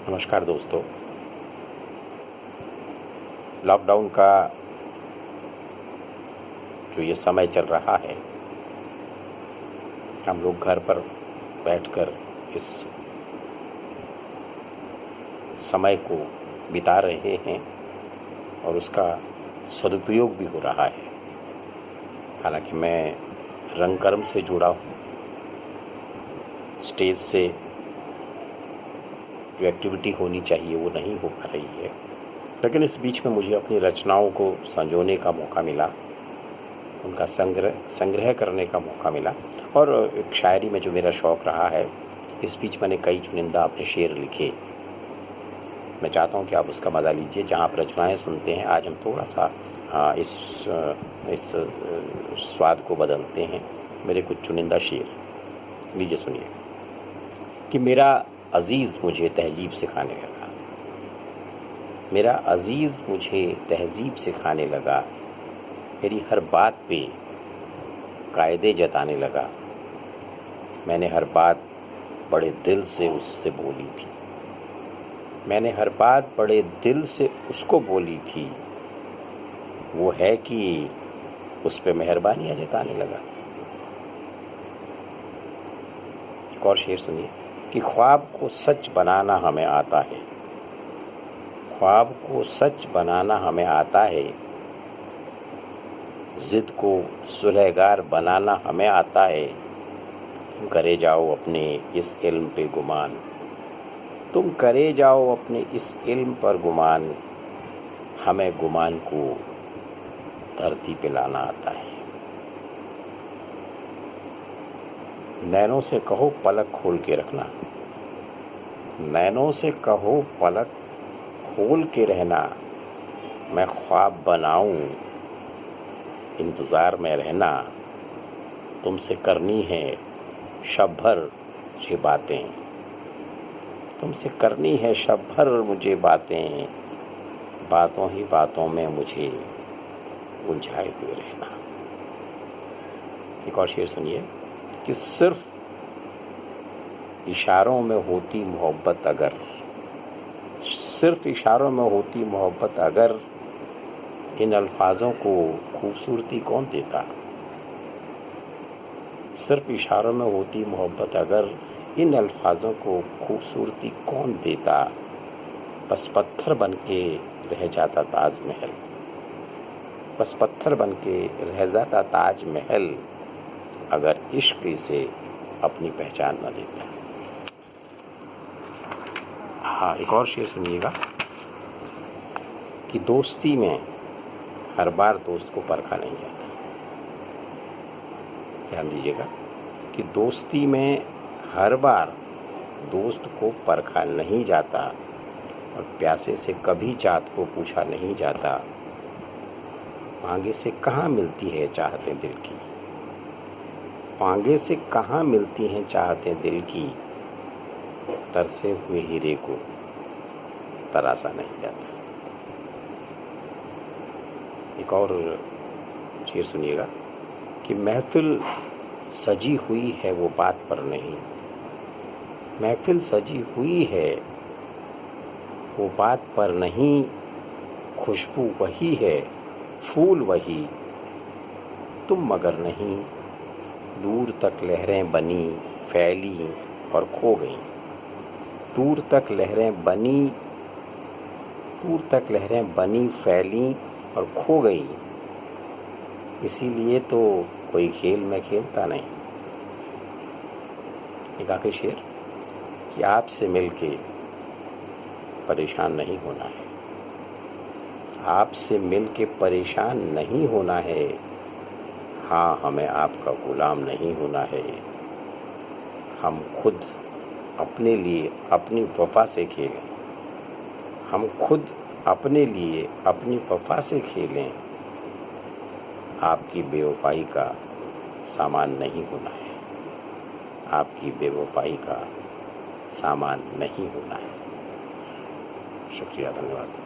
नमस्कार दोस्तों। लॉकडाउन का जो ये समय चल रहा है, हम लोग घर पर बैठकर इस समय को बिता रहे हैं और उसका सदुपयोग भी हो रहा है। हालांकि मैं रंगकर्म से जुड़ा हूँ, स्टेज से जो एक्टिविटी होनी चाहिए वो नहीं हो पा रही है, लेकिन इस बीच में मुझे अपनी रचनाओं को संजोने का मौका मिला, उनका संग्रह करने का मौका मिला। और एक शायरी में जो मेरा शौक़ रहा है, इस बीच मैंने कई चुनिंदा अपने शेर लिखे। मैं चाहता हूँ कि आप उसका मज़ा लीजिए। जहाँ आप रचनाएँ सुनते हैं, आज हम थोड़ा सा इस स्वाद को बदलते हैं। मेरे कुछ चुनिंदा शेर लीजिए, सुनिए। कि मेरा अज़ीज़ मुझे तहज़ीब सिखाने लगा, मेरा अज़ीज़ मुझे तहज़ीब सिखाने लगा, मेरी हर बात पे कायदे जताने लगा। मैंने हर बात बड़े दिल से उससे बोली थी, मैंने हर बात बड़े दिल से उसको बोली थी। वो है कि उस पे मेहरबानियाँ जताने लगा। एक और शेर सुनिए। कि ख्वाब को सच बनाना हमें आता है, ख्वाब को सच बनाना हमें आता है, ज़िद को सुलहगार बनाना हमें आता है। तुम करे जाओ अपने इस इल्म पे गुमान, तुम करे जाओ अपने इस इल्म पर गुमान, हमें गुमान को धरती पे लाना आता है। नैनों से कहो पलक खोल के रखना, नैनों से कहो पलक खोल के रहना, मैं ख्वाब बनाऊं इंतज़ार में रहना। तुमसे करनी है शब भर मुझे बातें, तुमसे करनी है शब भर मुझे बातें, बातों ही बातों में मुझे उलझाए हुए रहना। एक और शेर सुनिए। कि सिर्फ इशारों में होती मोहब्बत अगर, सिर्फ इशारों में होती मोहब्बत अगर, इन अल्फाजों को खूबसूरती कौन देता। सिर्फ इशारों में होती मोहब्बत अगर, इन अल्फाजों को खूबसूरती कौन देता। बस पत्थर बन के रह जाता ताजमहल, बस पत्थर बन के रह जाता ताजमहल, अगर इश्क इसे अपनी पहचान न देता। हाँ, एक और शेर सुनिएगा। कि दोस्ती में हर बार दोस्त को परखा नहीं जाता। ध्यान दीजिएगा कि दोस्ती में हर बार दोस्त को परखा नहीं जाता, और प्यासे से कभी चाहत को पूछा नहीं जाता। मांगे से कहाँ मिलती है चाहतें दिल की, मांगे से कहाँ मिलती हैं चाहतें दिल की, तरसे हुए हीरे को तरासा नहीं जाता। एक और शेर सुनिएगा। कि महफिल सजी हुई है वो बात पर नहीं, महफिल सजी हुई है वो बात पर नहीं, खुशबू वही है फूल वही, तुम मगर नहीं। दूर तक लहरें बनी फैली और खो गईं, दूर तक लहरें बनी, दूर तक लहरें बनी फैली और खो गई। इसीलिए तो कोई खेल में खेलता नहीं। एक आखिरी शेर। कि आपसे मिलके परेशान नहीं होना है, आपसे मिलके परेशान नहीं होना है। हाँ, हमें आपका गुलाम नहीं होना है। हम खुद अपने लिए अपनी वफा से खेलें, हम खुद अपने लिए अपनी वफा से खेलें। आपकी बेवफाई का सामान नहीं होना है, आपकी बेवफाई का सामान नहीं होना है। शुक्रिया, धन्यवाद।